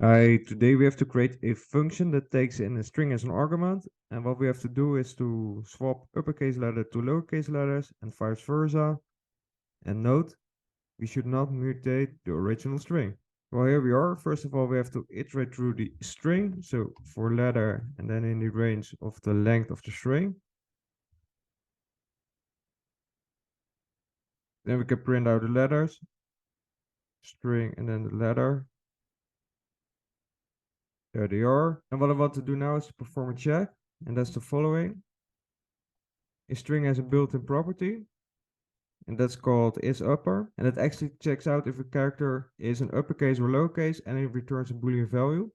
Today we have to create a function that takes in a string as an argument, and what we have to do is to swap uppercase letter to lowercase letters and vice versa. And note, we should not mutate the original string. Well, here we are. First of all, we have to iterate through the string, so for letter and then in the range of the length of the string. Then we can print out the letters, string and then the letter. There they are. And what I want to do now is to perform a check, and that's the following. A string has a built-in property, and that's called isUpper, and it actually checks out if a character is an uppercase or lowercase, and it returns a Boolean value.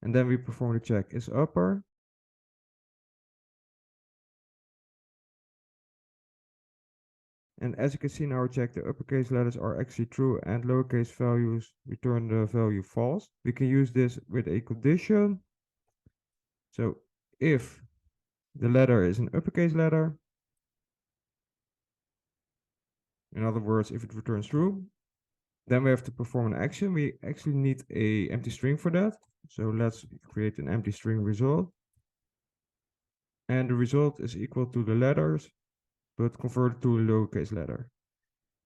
And then we perform the check isUpper. And as you can see in our check, the uppercase letters are actually true and lowercase values return the value false. We can use this with a condition. So if the letter is an uppercase letter, in other words, if it returns true, then we have to perform an action. We actually need an empty string for that. So let's create an empty string result. And the result is equal to the letters, but converted to a lowercase letter.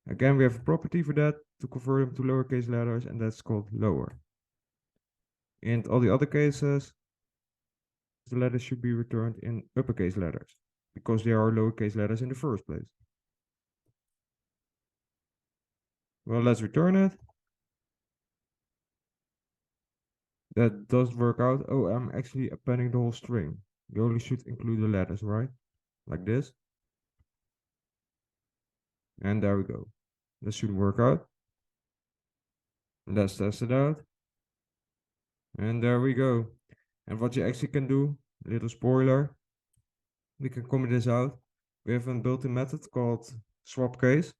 Again, we have a property for that to convert them to lowercase letters, and that's called lower. In all the other cases, the letters should be returned in uppercase letters because they are lowercase letters in the first place. Well, let's return it. That does work out. Oh, I'm actually appending the whole string. You only should include the letters, right? Like this. And there we go. This should work out. Let's test it out. And there we go. And what you actually can do, a little spoiler, we can comment this out. We have a built-in method called swapCAsE.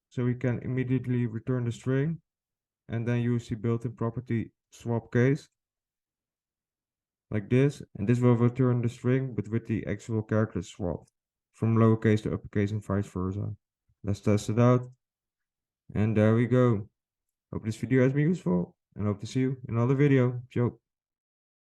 So we can immediately return the string and then use the built-in property swapCAsE like this. And this will return the string, but with the actual characters swapped from lowercase to uppercase and vice versa. Let's test it out. And there we go. Hope this video has been useful and hope to see you in another video. Ciao.